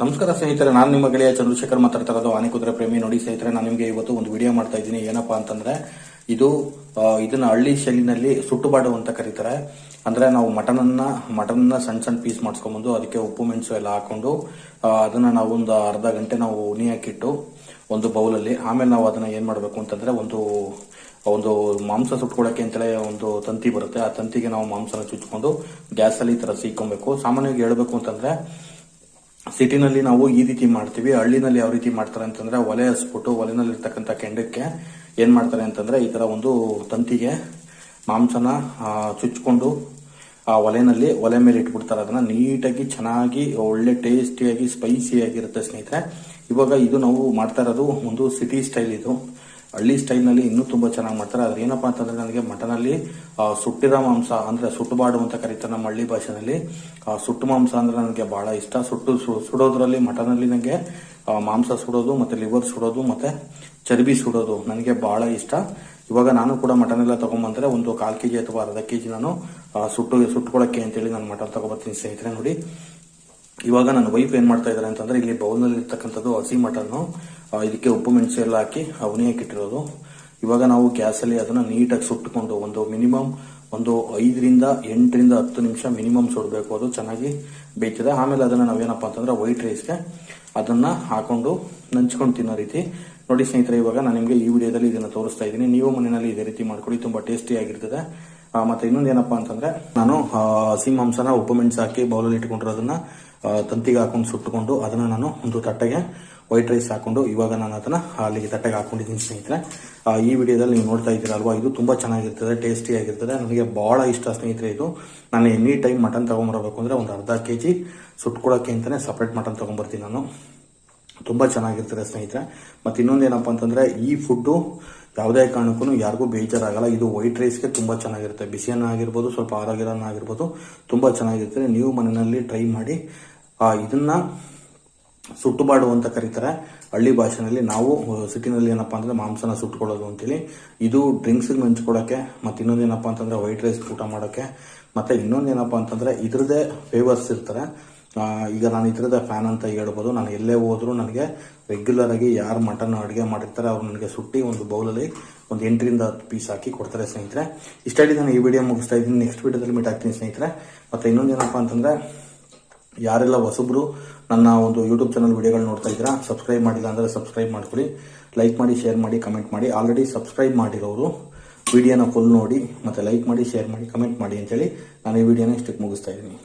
ನಮಸ್ಕಾರ ಸ್ನೇಹಿತರೆ, ನಾನು ನಿಮ್ಮ ಗೆಳೆಯ ಚಂದ್ರಶೇಖರ್ ಮಾತಾಡ್ತಾ ಇರೋದು ಆನೆ ಕುದುರೆ ಪ್ರೇಮಿ. ನೋಡಿ ಸ್ನೇಹಿತರೆ, ನಾನು ನಿಮಗೆ ಇವತ್ತು ಒಂದು ವಿಡಿಯೋ ಮಾಡ್ತಾ ಇದ್ದೀನಿ. ಏನಪ್ಪಾ ಅಂತಂದ್ರೆ ಇದನ್ನ ಹಳ್ಳಿ ಶೈಲಿನಲ್ಲಿ ಸುಟ್ಟುಬಾಡು ಅಂತ ಕರೀತಾರೆ. ಅಂದ್ರೆ ನಾವು ಮಟನ್ನ ಸಣ್ಣ ಸಣ್ಣ ಪೀಸ್ ಮಾಡಿಸ್ಕೊಂಡ್ಬಂದು ಅದಕ್ಕೆ ಉಪ್ಪು ಮೆಣಸು ಎಲ್ಲ ಹಾಕೊಂಡು ಅದನ್ನ ನಾವು ಒಂದು ಅರ್ಧ ಗಂಟೆ ನಾವು ಉನಿ ಹಾಕಿಟ್ಟು ಒಂದು ಬೌಲಲ್ಲಿ, ಆಮೇಲೆ ನಾವು ಅದನ್ನ ಏನ್ ಮಾಡ್ಬೇಕು ಅಂತಂದ್ರೆ ಒಂದು ಮಾಂಸ ಸುಟ್ಕೊಳಕ್ಕೆ ಅಂತಲೇ ಒಂದು ತಂತಿ ಬರುತ್ತೆ. ಆ ತಂತಿಗೆ ನಾವು ಮಾಂಸನ ಚುಚ್ಕೊಂಡು ಗ್ಯಾಸ್ ಅಲ್ಲಿ ಈ ತರ ಸೀಕೊಬೇಕು. ಸಾಮಾನ್ಯವಾಗಿ ಹೇಳ್ಬೇಕು ಅಂತಂದ್ರೆ ಸಿಟಿನಲ್ಲಿ ನಾವು ಈ ರೀತಿ ಮಾಡ್ತೀವಿ. ಹಳ್ಳಿನಲ್ಲಿ ಯಾವ ರೀತಿ ಮಾಡ್ತಾರೆ ಅಂತಂದ್ರೆ ಒಲೆ ಹಸ್ಬಿಟ್ಟು ಒಲೆನಲ್ಲಿ ಇರ್ತಕ್ಕಂಥ ಕೆಂಡಕ್ಕೆ ಏನ್ ಮಾಡ್ತಾರೆ ಅಂತಂದ್ರೆ ಈ ತರ ಒಂದು ತಂತಿಗೆ ಮಾಂಸನ ಚುಚ್ಕೊಂಡು ಆ ಒಲೆ ಮೇಲೆ ಇಟ್ಬಿಡ್ತಾರೆ. ಅದನ್ನ ನೀಟಾಗಿ ಚೆನ್ನಾಗಿ ಒಳ್ಳೆ ಟೇಸ್ಟಿಯಾಗಿ ಸ್ಪೈಸಿ ಆಗಿರುತ್ತೆ ಸ್ನೇಹಿತರೆ. ಇವಾಗ ಇದು ನಾವು ಮಾಡ್ತಾ ಇರೋದು ಒಂದು ಸಿಟಿ ಸ್ಟೈಲ್. ಇದು ಹಳ್ಳಿ ಸ್ಟೈಲ್ ನಲ್ಲಿ ಇನ್ನೂ ತುಂಬಾ ಚೆನ್ನಾಗಿ ಮಾಡ್ತಾರೆ. ಅದ್ರ ಏನಪ್ಪಾ ಅಂತಂದ್ರೆ ನನಗೆ ಮಟನ್ ಅಲ್ಲಿ ಸುಟ್ಟಿರೋ ಮಾಂಸ ಅಂದ್ರೆ ಸುಟ್ಟುಬಾಡು ಅಂತ ಕರೀತಾರೆ ನಮ್ಮ ಹಳ್ಳಿ ಭಾಷೆನಲ್ಲಿ. ಸುಟ್ಟು ಮಾಂಸ ಅಂದ್ರೆ ನನಗೆ ಬಹಳ ಇಷ್ಟ. ಸುಡೋದ್ರಲ್ಲಿ ಮಟನ್ ಅಲ್ಲಿ ನನಗೆ ಮಾಂಸ ಸುಡೋದು ಮತ್ತೆ ಲಿವರ್ ಸುಡೋದು ಮತ್ತೆ ಚರ್ಬಿ ಸುಡೋದು ನನಗೆ ಬಹಳ ಇಷ್ಟ. ಇವಾಗ ನಾನು ಕೂಡ ಮಟನ್ ಎಲ್ಲ ತಗೊಂಡ್ಬಂದ್ರೆ ಒಂದು 1/4 kg ಅಥವಾ ಅರ್ಧ kg ನಾನು ಸುಟ್ಕೊಳಕ್ಕೆ ಅಂತೇಳಿ ನಾನು ಮಟನ್ ತಗೊಬರ್ತೀನಿ ಸ್ನೇಹಿತರೆ. ನೋಡಿ, ಇವಾಗ ನನ್ನ ವೈಫ್ ಏನ್ ಮಾಡ್ತಾ ಇದಾರೆ ಅಂತಂದ್ರೆ ಇಲ್ಲಿ ಬೌಲ್ ನಲ್ಲಿ ಇರ್ತಕ್ಕಂಥದ್ದು ಹಸಿ ಮಟನ್, ಇದಕ್ಕೆ ಉಪ್ಪು ಮೆಣಸು ಎಲ್ಲ ಹಾಕಿ ಉನಿ ಹಾಕಿಟ್ಟಿರೋದು. ಇವಾಗ ನಾವು ಗ್ಯಾಸ್ ಅಲ್ಲಿ ಅದನ್ನ ನೀಟಾಗಿ ಸುಟ್ಟುಕೊಂಡು ಒಂದು ಮಿನಿಮಮ್ ಒಂದು 5 ರಿಂದ 8 ರಿಂದ 10 ನಿಮಿಷ ಮಿನಿಮಮ್ ಸುಡಬೇಕು. ಅದು ಚೆನ್ನಾಗಿ ಬೇಯ್ತದೆ. ಆಮೇಲೆ ಅದನ್ನ ನಾವೇನಪ್ಪಾ ಅಂತಂದ್ರೆ ವೈಟ್ ರೈಸ್ಗೆ ಅದನ್ನ ಹಾಕೊಂಡು ನಂಚ್ಕೊಂಡು ತಿನ್ನೋ ರೀತಿ. ನೋಡಿ ಸ್ನೇಹಿತರೆ, ಇವಾಗ ನಾನು ನಿಮ್ಗೆ ಈ ವಿಡಿಯೋದಲ್ಲಿ ಇದನ್ನ ತೋರಿಸ್ತಾ ಇದ್ದೀನಿ. ನೀವು ಮನೆಯಲ್ಲಿ ಇದೇ ರೀತಿ ಮಾಡ್ಕೊಳ್ಳಿ, ತುಂಬಾ ಟೇಸ್ಟಿ ಆಗಿರ್ತದೆ. ಮತ್ತೆ ಇನ್ನೊಂದು ಏನಪ್ಪಾ ಅಂತಂದ್ರೆ ನಾನು ಹಸಿ ಮಾಂಸನ ಉಪ್ಪು ಮೆಣಸು ಹಾಕಿ ಬೌಲಲ್ಲಿ ಇಟ್ಕೊಂಡಿರೋದನ್ನ ತಂತಿಗೆ ಹಾಕೊಂಡು ಸುಟ್ಟುಕೊಂಡು ಅದನ್ನ ನಾನು ಒಂದು ತಟ್ಟೆಗೆ ವೈಟ್ ರೈಸ್ ಹಾಕೊಂಡು ಇವಾಗ ನಾನು ಅದನ್ನ ಅಲ್ಲಿಗೆ ತಟ್ಟೆಗೆ ಹಾಕೊಂಡಿದ್ದೀನಿ ಸ್ನೇಹಿತರೆ. ಈ ವಿಡಿಯೋದಲ್ಲಿ ನೀವು ನೋಡ್ತಾ ಇದ್ದೀರಲ್ವಾ, ಇದು ತುಂಬಾ ಚೆನ್ನಾಗಿರ್ತದೆ, ಟೇಸ್ಟಿ ಆಗಿರ್ತದೆ. ನನಗೆ ಬಹಳ ಇಷ್ಟ ಸ್ನೇಹಿತರೆ ಇದು. ನಾನು ಎನಿ ಟೈಮ್ ಮಟನ್ ತಗೊಂಡ್ಬರ್ಬೇಕು ಅಂದ್ರೆ ಒಂದು ಅರ್ಧ kg ಸುಟ್ಕೊಳಕ್ಕೆ ಅಂತಾನೆ ಸಪರೇಟ್ ಮಟನ್ ತಗೊಂಡ್ಬರ್ತೀನಿ ನಾನು. ತುಂಬಾ ಚೆನ್ನಾಗಿರ್ತದೆ ಸ್ನೇಹಿತರೆ. ಮತ್ತೆ ಇನ್ನೊಂದು ಏನಪ್ಪಾ ಅಂತಂದ್ರೆ ಈ ಫುಡ್ ಯಾವುದೇ ಕಾರಣಕ್ಕೂ ಯಾರಿಗೂ ಬೇಜಾರಾಗಲ್ಲ. ಇದು ವೈಟ್ ರೈಸ್ಗೆ ತುಂಬಾ ಚೆನ್ನಾಗಿರುತ್ತೆ. ಬಿಸಿಯನ್ನ ಆಗಿರ್ಬೋದು, ಸ್ವಲ್ಪ ಆರೋಗ್ಯನ ಆಗಿರ್ಬೋದು, ತುಂಬಾ ಚೆನ್ನಾಗಿರ್ತದೆ. ನೀವು ಮನೆಯಲ್ಲಿ ಟ್ರೈ ಮಾಡಿ. ಇದನ್ನ ಸುಟ್ಟುಬಾಡು ಅಂತ ಕರೀತಾರೆ ಹಳ್ಳಿ ಭಾಷೆನಲ್ಲಿ. ನಾವು ಸಿಟಿನಲ್ಲಿ ಏನಪ್ಪಾ ಅಂತಂದ್ರೆ ಮಾಂಸನ ಸುಟ್ಕೊಳ್ಳೋದು ಅಂತೇಳಿ. ಇದು ಡ್ರಿಂಕ್ಸ್ ಹಂಚ್ಕೊಳಕ್ಕೆ, ಮತ್ತೆ ಇನ್ನೊಂದು ಏನಪ್ಪಾ ಅಂತಂದ್ರೆ ವೈಟ್ ರೈಸ್ ಊಟ ಮಾಡೋಕೆ, ಮತ್ತೆ ಇನ್ನೊಂದು ಏನಪ್ಪಾ ಅಂತಂದ್ರೆ ಇದ್ರದೇ ಫೇವರ್ಸ್ ಇರ್ತಾರೆ. ಈಗ ನಾನು ಇದ್ರದ ಫ್ಯಾನ್ ಅಂತ ಹೇಳ್ಬೋದು. ನಾನು ಎಲ್ಲೇ ಹೋದ್ರು ನನಗೆ ರೆಗ್ಯುಲರ್ ಆಗಿ ಯಾರು ಮಟನ್ ಅಡುಗೆ ಮಾಡಿರ್ತಾರೆ ಅವ್ರು ನನಗೆ ಸುಟ್ಟಿ ಒಂದು ಬೌಲಲ್ಲಿ ಒಂದು 8 ರಿಂದ 10 ಪೀಸ್ ಹಾಕಿ ಕೊಡ್ತಾರೆ ಸ್ನೇಹಿತರೆ. ಇಷ್ಟ ಹೇಳಿ ನಾನು ಈ ವಿಡಿಯೋ ಮುಗಿಸ್ತಾ ಇದ್ದೀನಿ. ನೆಕ್ಸ್ಟ್ ವಿಡಿಯೋದಲ್ಲಿ ಮೀಟ್ ಆಗ್ತೀನಿ ಸ್ನೇಹಿತರೆ. ಮತ್ತೆ ಇನ್ನೊಂದು ಏನಪ್ಪಾ ಅಂತಂದ್ರೆ ಯಾರೆಲ್ಲ ಹೊಸಬ್ರು ನನ್ನ ಒಂದು ಯೂಟ್ಯೂಬ್ ಚಾನಲ್ ವಿಡಿಯೋಗಳು ನೋಡ್ತಾ ಇದ್ದೀರಾ, ಸಬ್ಸ್ಕ್ರೈಬ್ ಮಾಡಿಲ್ಲ ಅಂದ್ರೆ ಸಬ್ಸ್ಕ್ರೈಬ್ ಮಾಡ್ಕೊಳ್ಳಿ, ಲೈಕ್ ಮಾಡಿ, ಶೇರ್ ಮಾಡಿ, ಕಮೆಂಟ್ ಮಾಡಿ. ಆಲ್ರೆಡಿ ಸಬ್ಸ್ಕ್ರೈಬ್ ಮಾಡಿರೋರು ವಿಡಿಯೋನ ಫುಲ್ ನೋಡಿ ಮತ್ತೆ ಲೈಕ್ ಮಾಡಿ, ಶೇರ್ ಮಾಡಿ, ಕಮೆಂಟ್ ಮಾಡಿ ಅಂತೇಳಿ ನಾನು ಈ ವಿಡಿಯೋನ ಇಷ್ಟಕ್ಕೆ ಮುಗಿಸ್ತಾ ಇದ್ದೀನಿ.